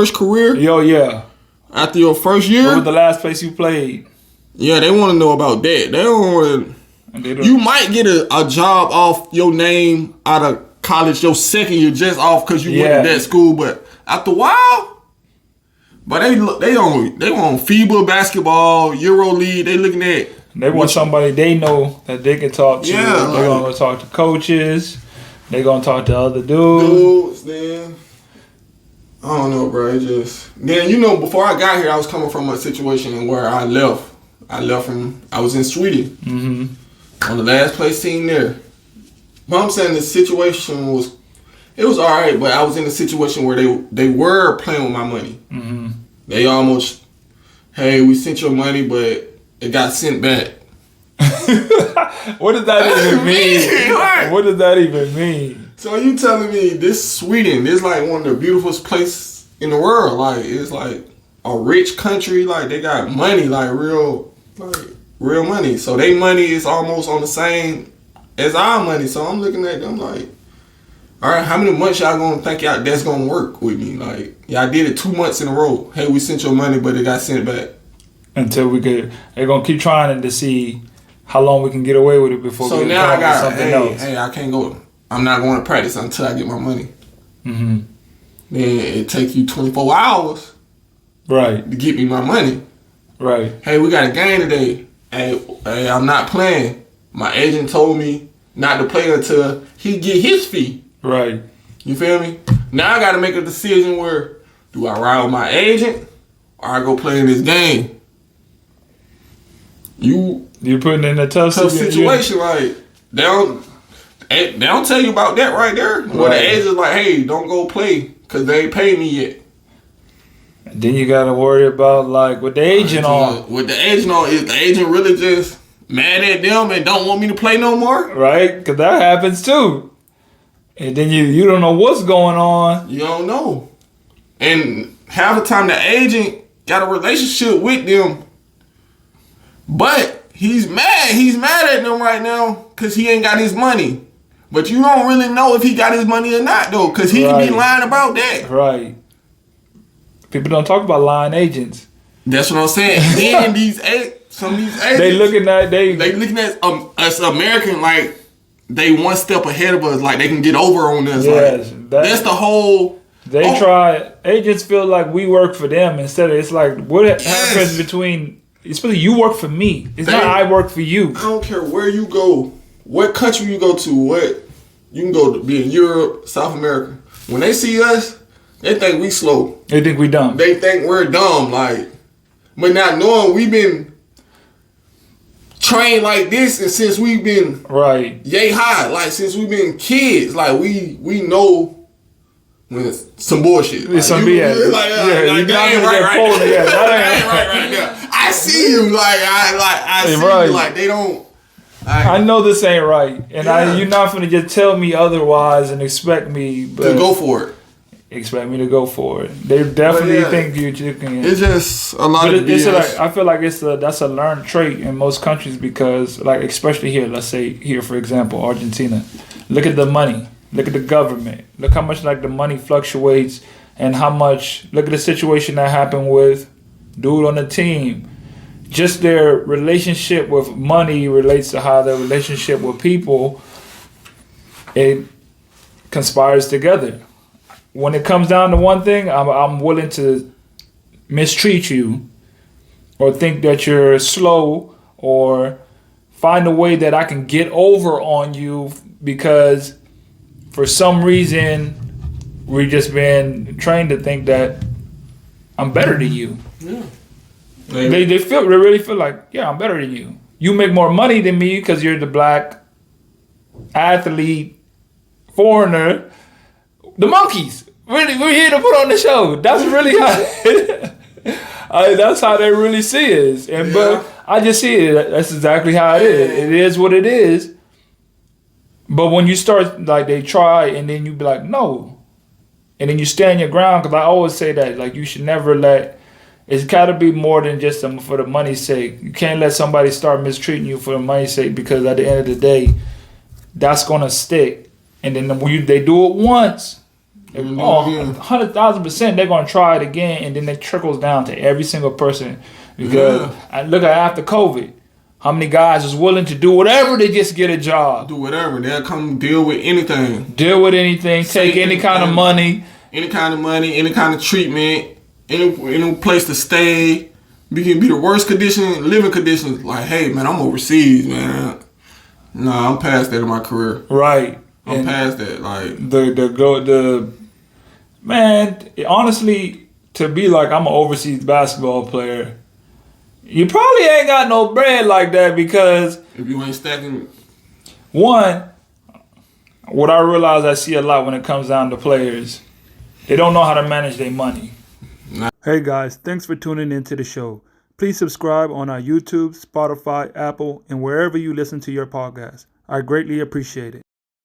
first career? Yo, yeah. After your first year? What was the last place you played? Yeah, they want to know about that. They don't want to. You might get a job off your name out of college your second year just off because you went to that school, but after a while, but they want FIBA basketball, Euro League. They looking at. They want somebody they know that they can talk to. Yeah, they're gonna go talk to coaches. They're gonna talk to other dudes. Then I don't know, bro. It just then before I got here, I was coming from a situation where I left. I was in Sweden on the last place team there. But I'm saying the situation was all right, but I was in a situation where they were playing with my money. They almost, hey, we sent your money, but it got sent back. What does that even mean? What does that even mean? So you telling me this Sweden is like one of the beautifulest places in the world? Like it's like a rich country. Like they got money, like real money. So their money is almost on the same as our money. So I'm looking at them like, all right, how many months y'all gonna think that's gonna work with me? Like y'all did it 2 months in a row. Hey, we sent your money, but it got sent back. Until they're gonna keep trying to see how long we can get away with it before. So we now I got something else. Hey, I can't go. I'm not going to practice until I get my money. Then it takes you 24 hours, right, to get me my money. Right. Hey, we got a game today. Hey, I'm not playing. My agent told me not to play until he get his fee. Right. You feel me? Now I got to make a decision where do I ride with my agent or I go play in this game. You're putting in a tough situation. Like they don't tell you about that right there. Right. Where the agent's like, hey, don't go play because they ain't paid me yet. And then you gotta worry about like with the agent on. With the agent on, is the agent really just mad at them and don't want me to play no more? Right, because that happens too. And then you don't know what's going on. You don't know. And half the time the agent got a relationship with them. But he's mad. He's mad at them right now because he ain't got his money. But you don't really know if he got his money or not, though, because he can be lying about that. Right. People don't talk about lying agents. That's what I'm saying. Then some of these agents, they looking at us American like they one step ahead of us, like they can get over on us. Yes, like, that's the whole. Try. Agents feel like we work for them instead of it's like what happens between. Especially you work for me. It's not I work for you. I don't care where you go, what country you go to, you can go to be in Europe, South America. When they see us, they think we slow. They think we dumb. They think we're dumb, like, but not knowing we've been trained like this, and since we've been yay high, like since we've been kids, like we know. When it's some bullshit. It's some BS. That ain't right. I see you. I see you. Like, they don't. I know this ain't right. And you're not going to just tell me otherwise and expect me to go for it. Expect me to go for it. They definitely think you can. It's just a lot of BS. I feel like that's a learned trait in most countries because, like, especially here, let's say here, for example, Argentina. Look at the money. Look at the government. Look how much like the money fluctuates and how much. Look at the situation that happened with dude on the team. Just their relationship with money relates to how their relationship with people. It conspires together. When it comes down to one thing, I'm willing to mistreat you, or think that you're slow, or find a way that I can get over on you because. For some reason, we've just been trained to think that I'm better than you. Yeah. They really feel like, yeah, I'm better than you. You make more money than me because you're the black athlete, foreigner, the monkeys. We're here to put on the show. That's really how. That's how they really see it. But I just see it. That's exactly how it is. It is what it is. But when you start, like, they try, and then you be like, no. And then you stand your ground, because I always say that, like, you should never it's got to be more than just for the money's sake. You can't let somebody start mistreating you for the money's sake, because at the end of the day, that's going to stick. And then when they do it once, 100,000%, they're gonna try it again, and then it trickles down to every single person. Because I look at after COVID, how many guys is willing to do whatever to just get a job? Do whatever. They'll come deal with anything. Take any kind of money. Any kind of money, any kind of treatment, any place to stay. We can be the worst living conditions. Like, hey, man, I'm overseas, man. Nah, I'm past that in my career. Right. I'm past that. Like man, honestly, to be like I'm an overseas basketball player, you probably ain't got no bread like that, because if you ain't stacking. One, what I realize I see a lot when it comes down to players, they don't know how to manage their money. Hey guys, thanks for tuning into the show. Please subscribe on our YouTube, Spotify, Apple, and wherever you listen to your podcast. I greatly appreciate it.